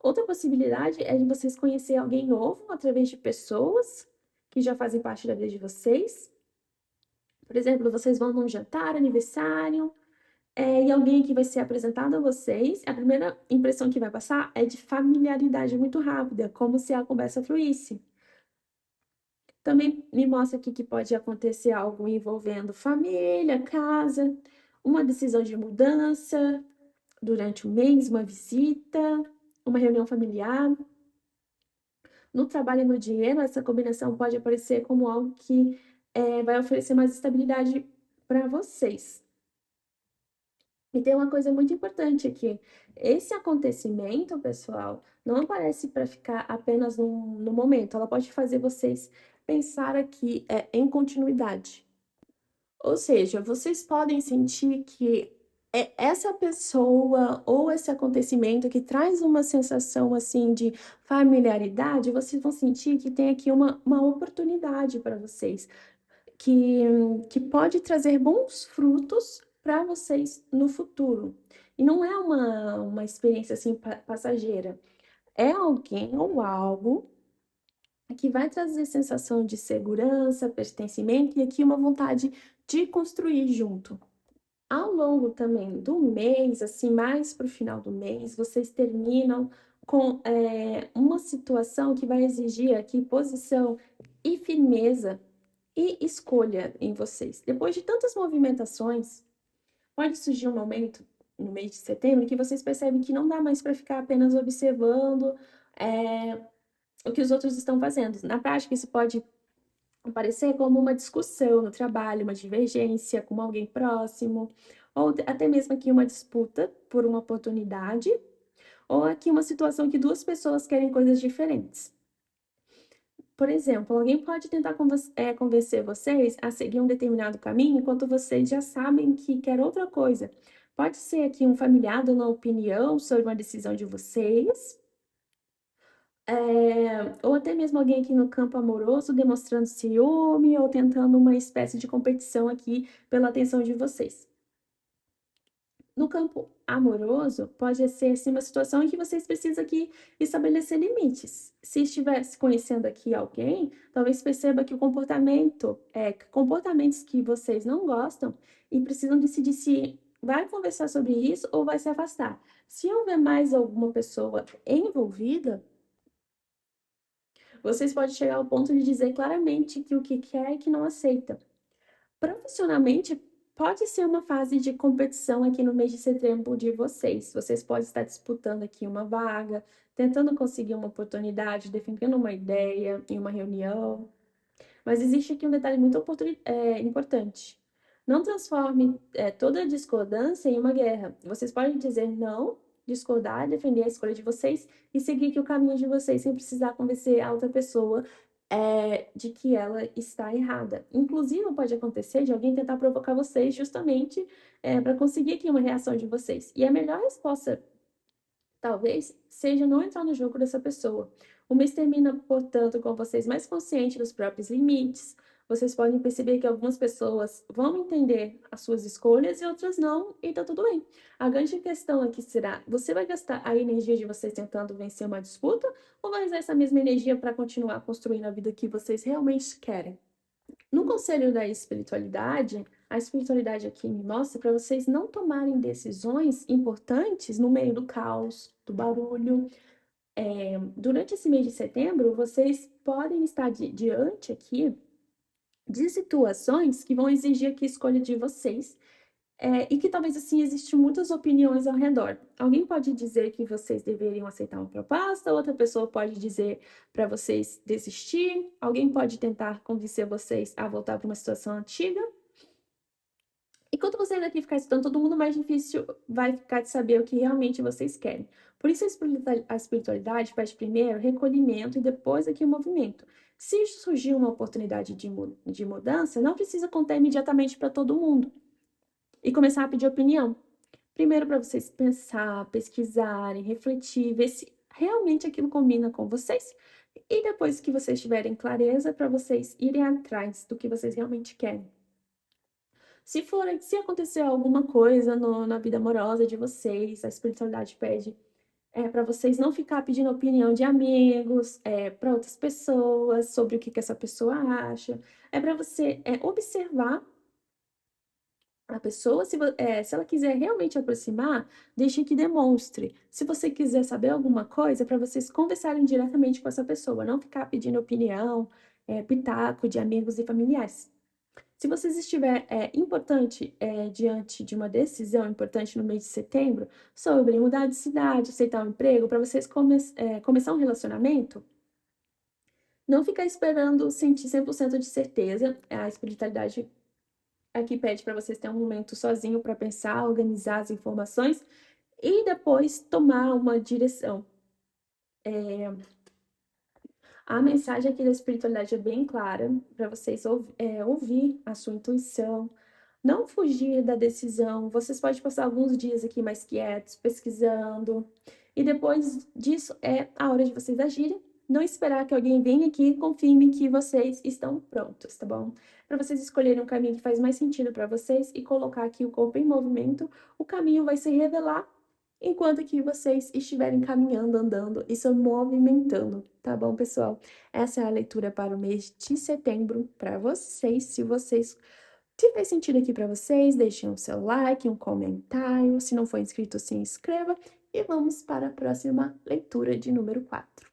[SPEAKER 1] Outra possibilidade é de vocês conhecer alguém novo através de pessoas que já fazem parte da vida de vocês. Por exemplo, vocês vão num jantar, aniversário, e alguém que vai ser apresentado a vocês, a primeira impressão que vai passar é de familiaridade muito rápida, como se a conversa fluísse. Também me mostra aqui que pode acontecer algo envolvendo família, casa, uma decisão de mudança durante o mês, uma visita, uma reunião familiar. No trabalho e no dinheiro, essa combinação pode aparecer como algo que vai oferecer mais estabilidade para vocês. E tem uma coisa muito importante aqui. Esse acontecimento, pessoal, não aparece para ficar apenas no momento. Ela pode fazer vocês pensar aqui em continuidade. Ou seja, vocês podem sentir que é essa pessoa ou esse acontecimento que traz uma sensação assim de familiaridade, vocês vão sentir que tem aqui uma oportunidade para vocês, que, que pode trazer bons frutos para vocês no futuro. E não é uma experiência assim passageira, é alguém ou algo que vai trazer sensação de segurança, pertencimento e aqui uma vontade de construir junto. Ao longo também do mês, assim, mais para o final do mês, vocês terminam com uma situação que vai exigir aqui posição e firmeza e escolha em vocês. Depois de tantas movimentações, pode surgir um momento no mês de setembro, que vocês percebem que não dá mais para ficar apenas observando, o que os outros estão fazendo. Na prática, isso pode aparecer como uma discussão no trabalho, uma divergência com alguém próximo, ou até mesmo aqui uma disputa por uma oportunidade, ou aqui uma situação que duas pessoas querem coisas diferentes. Por exemplo, alguém pode tentar convencer vocês a seguir um determinado caminho, enquanto vocês já sabem que quer outra coisa. Pode ser aqui um familiar dando uma opinião sobre uma decisão de vocês, ou até mesmo alguém aqui no campo amoroso demonstrando ciúme ou tentando uma espécie de competição aqui pela atenção de vocês. No campo amoroso, pode ser assim uma situação em que vocês precisam aqui estabelecer limites. Se estiver se conhecendo aqui alguém, talvez perceba que o comportamento, comportamentos que vocês não gostam e precisam decidir se vai conversar sobre isso ou vai se afastar. Se houver mais alguma pessoa envolvida, vocês podem chegar ao ponto de dizer claramente que o que quer e que não aceita. Profissionalmente, pode ser uma fase de competição aqui no mês de setembro de vocês. Vocês podem estar disputando aqui uma vaga, tentando conseguir uma oportunidade, defendendo uma ideia em uma reunião. Mas existe aqui um detalhe muito importante. Não transforme toda discordância em uma guerra. Vocês podem dizer não, discordar, defender a escolha de vocês e seguir aqui o caminho de vocês sem precisar convencer a outra pessoa de que ela está errada. Inclusive, pode acontecer de alguém tentar provocar vocês justamente para conseguir aqui uma reação de vocês. E a melhor resposta talvez seja não entrar no jogo dessa pessoa. O mês termina, portanto, com vocês mais conscientes dos próprios limites. Vocês podem perceber que algumas pessoas vão entender as suas escolhas e outras não, e tá tudo bem. A grande questão aqui será: você vai gastar a energia de vocês tentando vencer uma disputa ou vai usar essa mesma energia para continuar construindo a vida que vocês realmente querem? No conselho da espiritualidade, a espiritualidade aqui me mostra para vocês não tomarem decisões importantes no meio do caos, do barulho. Durante esse mês de setembro, vocês podem estar diante aqui de situações que vão exigir aqui escolha de vocês, e que talvez assim existam muitas opiniões ao redor. Alguém pode dizer que vocês deveriam aceitar uma proposta, outra pessoa pode dizer para vocês desistir, alguém pode tentar convencer vocês a voltar para uma situação antiga. Enquanto vocês aqui ficar estudando todo mundo, mais difícil vai ficar de saber o que realmente vocês querem. Por isso a espiritualidade faz primeiro recolhimento e depois aqui o movimento. Se surgir uma oportunidade de mudança, não precisa contar imediatamente para todo mundo e começar a pedir opinião. Primeiro para vocês pensar, pesquisarem, refletir, ver se realmente aquilo combina com vocês. E depois que vocês tiverem clareza, para vocês irem atrás do que vocês realmente querem. Se acontecer alguma coisa na vida amorosa de vocês, a espiritualidade pede para vocês não ficar pedindo opinião de amigos, para outras pessoas, sobre o que essa pessoa acha. É para você observar a pessoa, se ela quiser realmente aproximar, deixe que demonstre. Se você quiser saber alguma coisa, para vocês conversarem diretamente com essa pessoa, não ficar pedindo opinião, pitaco de amigos e familiares. Se vocês estiver importante diante de uma decisão importante no mês de setembro sobre mudar de cidade, aceitar um emprego, para vocês começar um relacionamento, não ficar esperando sentir 100% de certeza. A espiritualidade aqui pede para vocês terem um momento sozinho para pensar, organizar as informações e depois tomar uma direção. A mensagem aqui da espiritualidade é bem clara para vocês ouvir a sua intuição, não fugir da decisão. Vocês podem passar alguns dias aqui mais quietos, pesquisando, e depois disso é a hora de vocês agirem. Não esperar que alguém venha aqui e confirme que vocês estão prontos, tá bom? Para vocês escolherem um caminho que faz mais sentido para vocês e colocar aqui o corpo em movimento, o caminho vai se revelar enquanto que vocês estiverem caminhando, andando e se movimentando, tá bom, pessoal? Essa é a leitura para o mês de setembro para vocês. Se fez sentido aqui para vocês, deixem o seu like, um comentário. Se não for inscrito, se inscreva. E vamos para a próxima leitura de número 4.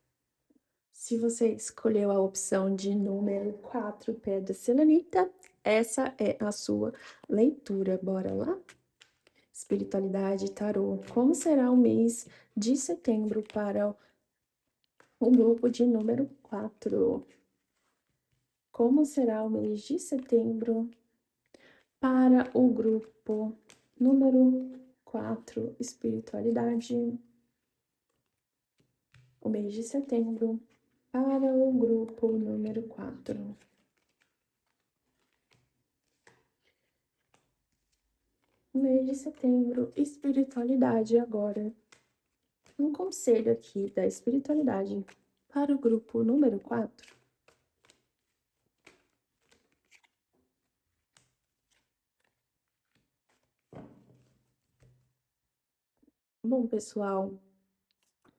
[SPEAKER 1] Se você escolheu a opção de número 4, Pedra Selenita, essa é a sua leitura. Bora lá? Espiritualidade, tarô. Como será o mês de setembro para o grupo de número 4? Como será o mês de setembro para o grupo número 4, espiritualidade? O mês de setembro para o grupo número 4. Mês de setembro, espiritualidade agora. Um conselho aqui da espiritualidade para o grupo número 4. Bom, pessoal,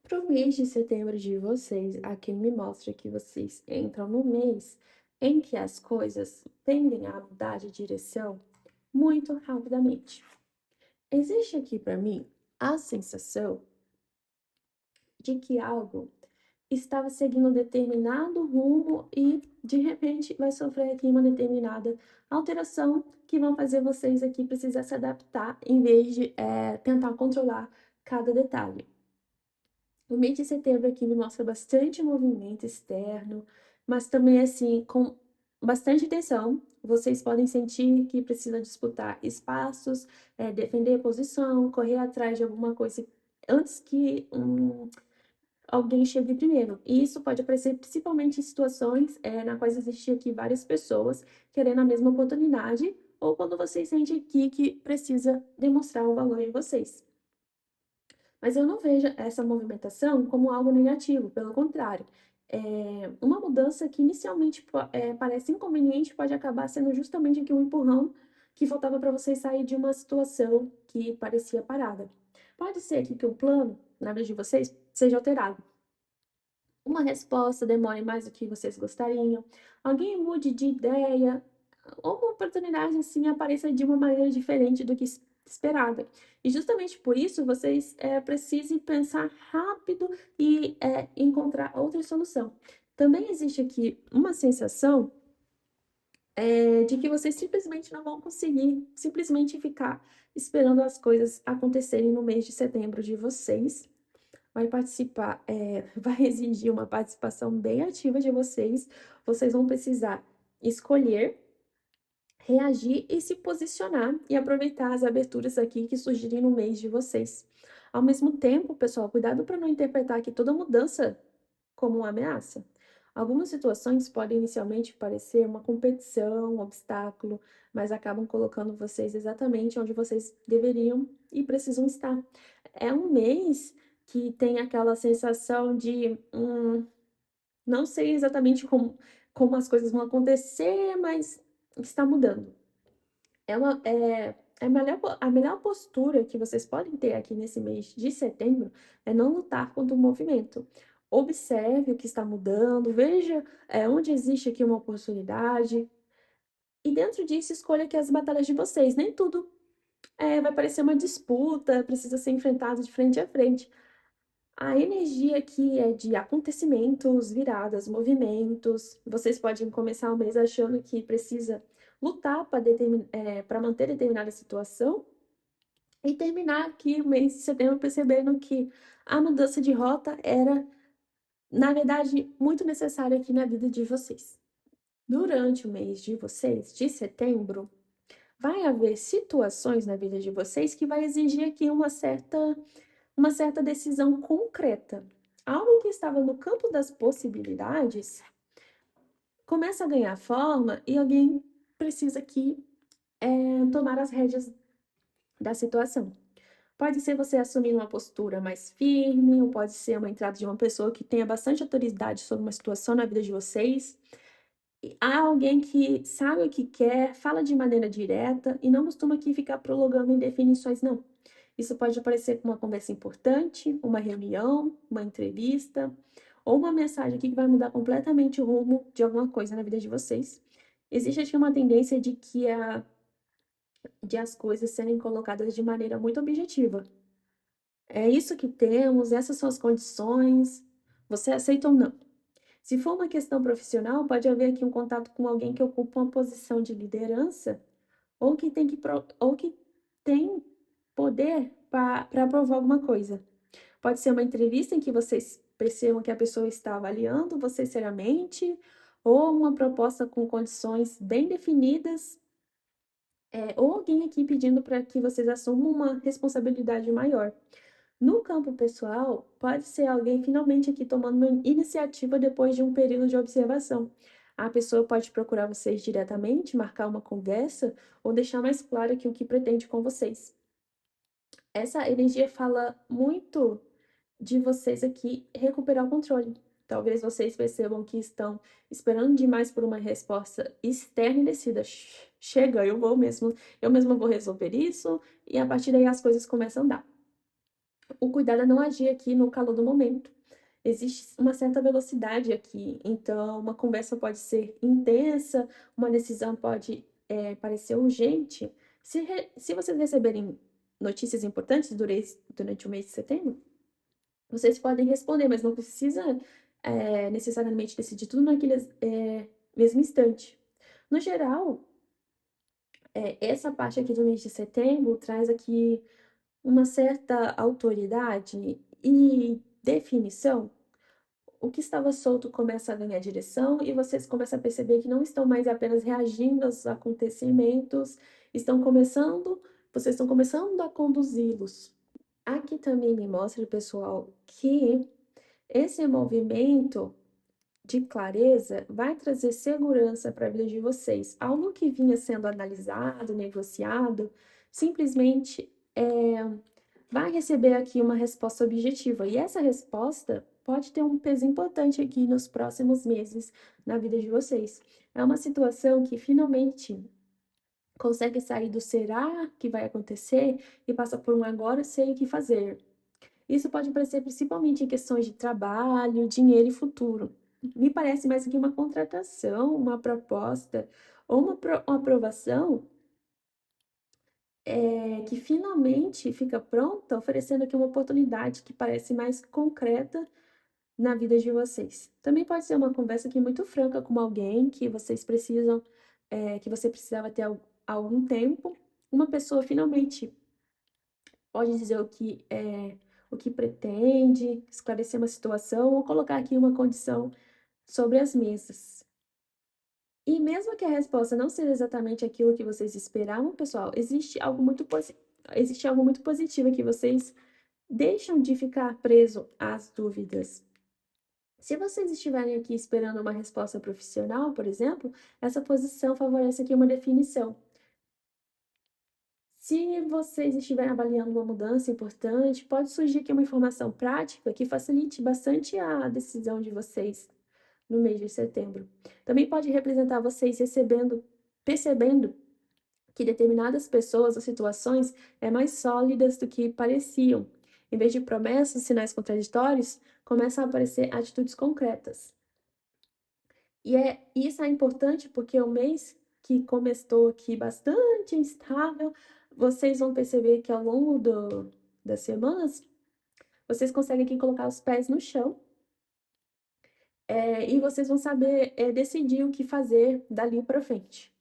[SPEAKER 1] para o mês de setembro de vocês, aqui me mostra que vocês entram no mês em que as coisas tendem a mudar de direção muito rapidamente. Existe aqui para mim a sensação de que algo estava seguindo um determinado rumo e de repente vai sofrer aqui uma determinada alteração que vão fazer vocês aqui precisar se adaptar em vez de tentar controlar cada detalhe. O mês de setembro aqui me mostra bastante movimento externo, mas também assim com bastante tensão. Vocês podem sentir que precisa disputar espaços, defender posição, correr atrás de alguma coisa antes que alguém chegue primeiro. E isso pode aparecer principalmente em situações na quais existem aqui várias pessoas querendo a mesma oportunidade, ou quando vocês sentem aqui que precisa demonstrar o valor de vocês. Mas eu não vejo essa movimentação como algo negativo, pelo contrário. Uma mudança que inicialmente parece inconveniente pode acabar sendo justamente aqui um empurrão que faltava para vocês sair de uma situação que parecia parada. Pode ser aqui que o plano, na vida de vocês, seja alterado. Uma resposta demore mais do que vocês gostariam, alguém mude de ideia, ou uma oportunidade assim apareça de uma maneira diferente do que esperada. E justamente por isso vocês precisem pensar rápido e encontrar outra solução. Também existe aqui uma sensação de que vocês simplesmente não vão conseguir simplesmente ficar esperando as coisas acontecerem no mês de setembro de vocês. Vai participar, vai exigir uma participação bem ativa de vocês. Vocês vão precisar escolher, reagir e se posicionar e aproveitar as aberturas aqui que surgirem no mês de vocês. Ao mesmo tempo, pessoal, cuidado para não interpretar que toda mudança como uma ameaça. Algumas situações podem inicialmente parecer uma competição, um obstáculo, mas acabam colocando vocês exatamente onde vocês deveriam e precisam estar. É um mês que tem aquela sensação de não sei exatamente como as coisas vão acontecer, mas está mudando. A melhor postura que vocês podem ter aqui nesse mês de setembro é não lutar contra o movimento. Observe o que está mudando, veja onde existe aqui uma oportunidade, e dentro disso escolha aqui as batalhas de vocês. Nem tudo vai parecer uma disputa, precisa ser enfrentado de frente a frente. A energia aqui é de acontecimentos, viradas, movimentos. Vocês podem começar o mês achando que precisa lutar para manter determinada situação e terminar aqui o mês de setembro percebendo que a mudança de rota era, na verdade, muito necessária aqui na vida de vocês. Durante o mês de vocês, de setembro, vai haver situações na vida de vocês que vai exigir aqui uma certa decisão concreta. Algo que estava no campo das possibilidades começa a ganhar forma e alguém precisa aqui tomar as rédeas da situação. Pode ser você assumir uma postura mais firme, ou pode ser uma entrada de uma pessoa que tenha bastante autoridade sobre uma situação na vida de vocês. E há alguém que sabe o que quer, fala de maneira direta e não costuma aqui ficar prolongando indefinições, não. Isso pode aparecer como uma conversa importante, uma reunião, uma entrevista, ou uma mensagem aqui que vai mudar completamente o rumo de alguma coisa na vida de vocês. Existe aqui uma tendência de as coisas serem colocadas de maneira muito objetiva. É isso que temos, essas são as condições, você aceita ou não? Se for uma questão profissional, pode haver aqui um contato com alguém que ocupa uma posição de liderança ou que tem poder para provar alguma coisa. Pode ser uma entrevista em que vocês percebam que a pessoa está avaliando você seriamente, ou uma proposta com condições bem definidas, ou alguém aqui pedindo para que vocês assumam uma responsabilidade maior. No campo pessoal, pode ser alguém finalmente aqui tomando uma iniciativa depois de um período de observação. A pessoa pode procurar vocês diretamente, marcar uma conversa ou deixar mais claro aqui o que pretende com vocês. Essa energia fala muito de vocês aqui recuperar o controle. Talvez vocês percebam que estão esperando demais por uma resposta externa e decida, chega, eu mesma vou resolver isso, e a partir daí as coisas começam a andar. O cuidado é não agir aqui no calor do momento. Existe uma certa velocidade aqui, então uma conversa pode ser intensa, uma decisão pode parecer urgente. Se vocês receberem notícias importantes durante o mês de setembro, vocês podem responder, mas não precisa necessariamente decidir tudo naquele mesmo instante. No geral, essa parte aqui do mês de setembro traz aqui uma certa autoridade e definição. O que estava solto começa a ganhar direção e vocês começam a perceber que não estão mais apenas reagindo aos acontecimentos, vocês estão começando a conduzi-los. Aqui também me mostra, pessoal, que esse movimento de clareza vai trazer segurança para a vida de vocês. Algo que vinha sendo analisado, negociado, simplesmente vai receber aqui uma resposta objetiva. E essa resposta pode ter um peso importante aqui nos próximos meses na vida de vocês. É uma situação que finalmente consegue sair do será que vai acontecer e passa por um agora sei o que fazer. Isso pode aparecer principalmente em questões de trabalho, dinheiro e futuro. Me parece mais que uma contratação, uma proposta ou uma aprovação que finalmente fica pronta, oferecendo aqui uma oportunidade que parece mais concreta na vida de vocês. Também pode ser uma conversa aqui muito franca com alguém que vocês precisam, que você precisava ter há algum tempo. Uma pessoa finalmente pode dizer o que pretende, esclarecer uma situação ou colocar aqui uma condição sobre as mesas. E mesmo que a resposta não seja exatamente aquilo que vocês esperavam, pessoal, existe algo muito positivo que vocês deixam de ficar preso às dúvidas. Se vocês estiverem aqui esperando uma resposta profissional, por exemplo, essa posição favorece aqui uma definição. Se vocês estiverem avaliando uma mudança importante, pode surgir aqui uma informação prática que facilite bastante a decisão de vocês no mês de setembro. Também pode representar vocês percebendo que determinadas pessoas ou situações mais sólidas do que pareciam. Em vez de promessas, sinais contraditórios, começam a aparecer atitudes concretas. Isso é importante porque o mês que começou aqui bastante instável, vocês vão perceber que ao longo das semanas, vocês conseguem aqui colocar os pés no chão, e vocês vão saber decidir o que fazer dali para frente.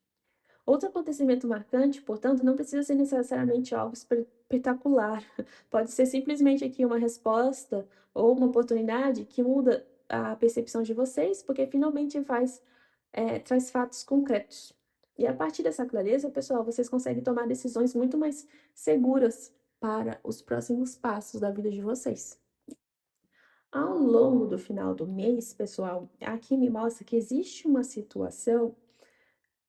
[SPEAKER 1] Outro acontecimento marcante, portanto, não precisa ser necessariamente algo espetacular. Pode ser simplesmente aqui uma resposta ou uma oportunidade que muda a percepção de vocês, porque finalmente traz fatos concretos. E a partir dessa clareza, pessoal, vocês conseguem tomar decisões muito mais seguras para os próximos passos da vida de vocês. Ao longo do final do mês, pessoal, aqui me mostra que existe uma situação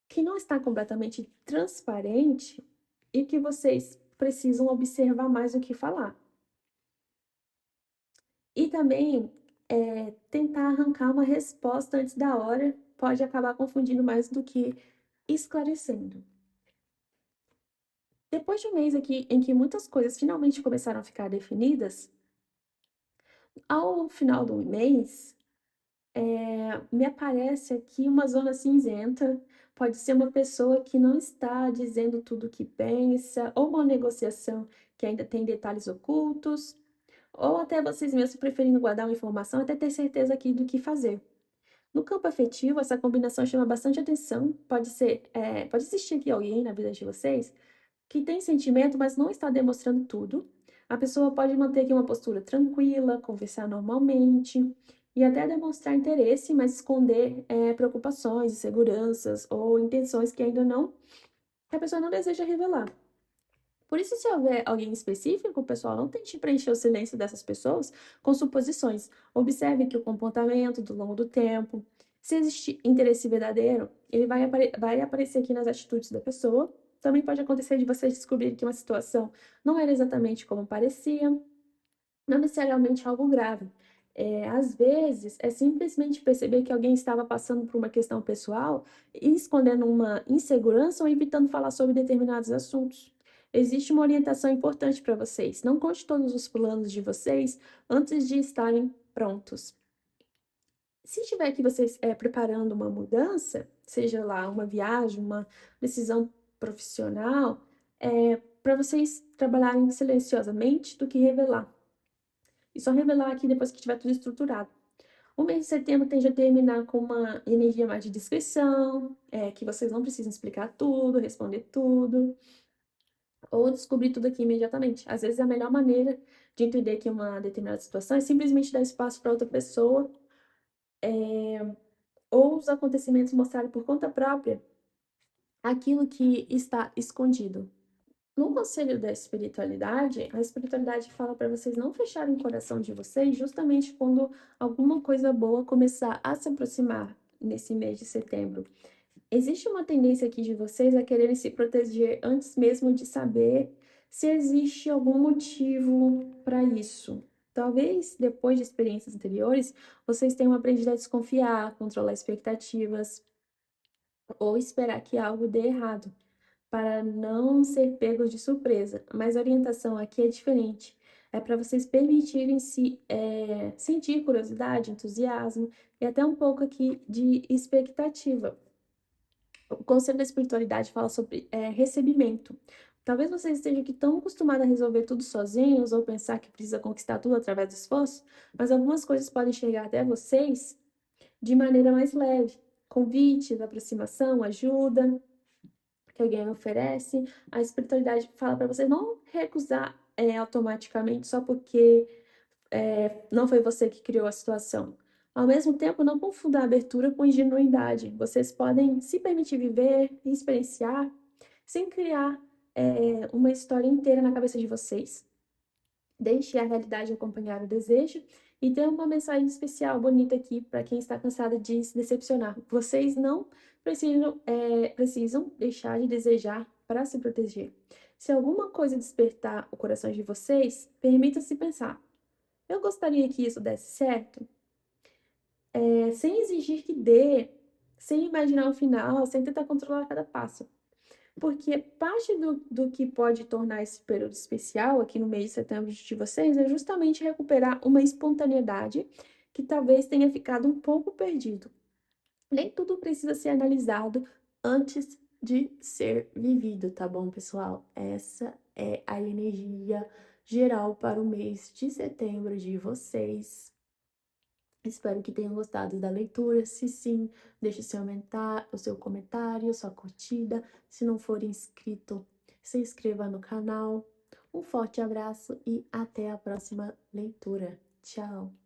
[SPEAKER 1] que não está completamente transparente e que vocês precisam observar mais do que falar. E também tentar arrancar uma resposta antes da hora pode acabar confundindo mais do que esclarecendo. Depois de um mês aqui em que muitas coisas finalmente começaram a ficar definidas, ao final do mês, me aparece aqui uma zona cinzenta. Pode ser uma pessoa que não está dizendo tudo o que pensa, ou uma negociação que ainda tem detalhes ocultos, ou até vocês mesmos preferindo guardar uma informação até ter certeza aqui do que fazer. No campo afetivo, essa combinação chama bastante atenção. Pode existir aqui alguém na vida de vocês que tem sentimento, mas não está demonstrando tudo. A pessoa pode manter aqui uma postura tranquila, conversar normalmente e até demonstrar interesse, mas esconder preocupações, inseguranças ou intenções que a pessoa não deseja revelar. Por isso, se houver alguém específico, pessoal, não tente preencher o silêncio dessas pessoas com suposições. Observe que o comportamento do longo do tempo. Se existe interesse verdadeiro, ele vai aparecer aqui nas atitudes da pessoa. Também pode acontecer de vocês descobrirem que uma situação não era exatamente como parecia, não necessariamente algo grave. Às vezes, é simplesmente perceber que alguém estava passando por uma questão pessoal e escondendo uma insegurança ou evitando falar sobre determinados assuntos. Existe uma orientação importante para vocês. Não conte todos os planos de vocês antes de estarem prontos. Se estiver aqui vocês preparando uma mudança, seja lá uma viagem, uma decisão profissional, para vocês trabalharem silenciosamente do que revelar. E só revelar aqui depois que tiver tudo estruturado. O mês de setembro tende a terminar com uma energia mais de discrição, que vocês não precisam explicar tudo, responder tudo, ou descobrir tudo aqui imediatamente. Às vezes a melhor maneira de entender que uma determinada situação é simplesmente dar espaço para outra pessoa, ou os acontecimentos mostrarem por conta própria aquilo que está escondido. No conselho da espiritualidade, a espiritualidade fala para vocês não fecharem o coração de vocês justamente quando alguma coisa boa começar a se aproximar nesse mês de setembro. Existe uma tendência aqui de vocês a quererem se proteger antes mesmo de saber se existe algum motivo para isso. Talvez depois de experiências anteriores, vocês tenham aprendido a desconfiar, controlar expectativas ou esperar que algo dê errado para não ser pegos de surpresa, mas a orientação aqui é diferente. É para vocês permitirem se sentir curiosidade, entusiasmo e até um pouco aqui de expectativa. O conselho da espiritualidade fala sobre recebimento. Talvez vocês estejam aqui tão acostumados a resolver tudo sozinhos ou pensar que precisa conquistar tudo através do esforço, mas algumas coisas podem chegar até vocês de maneira mais leve. Convites, aproximação, ajuda, que alguém oferece, a espiritualidade fala para você não recusar automaticamente só porque não foi você que criou a situação. Ao mesmo tempo, não confunda a abertura com ingenuidade. Vocês podem se permitir viver e experienciar sem criar uma história inteira na cabeça de vocês. Deixe a realidade acompanhar o desejo e tem uma mensagem especial, bonita aqui para quem está cansado de se decepcionar. Vocês não precisam deixar de desejar para se proteger. Se alguma coisa despertar o coração de vocês, permita-se pensar: eu gostaria que isso desse certo, sem exigir que dê, sem imaginar o final, sem tentar controlar cada passo. Porque parte do que pode tornar esse período especial aqui no mês de setembro de vocês é justamente recuperar uma espontaneidade que talvez tenha ficado um pouco perdido. Nem tudo precisa ser analisado antes de ser vivido, tá bom, pessoal? Essa é a energia geral para o mês de setembro de vocês. Espero que tenham gostado da leitura. Se sim, deixe o seu comentário, sua curtida. Se não for inscrito, se inscreva no canal. Um forte abraço e até a próxima leitura. Tchau!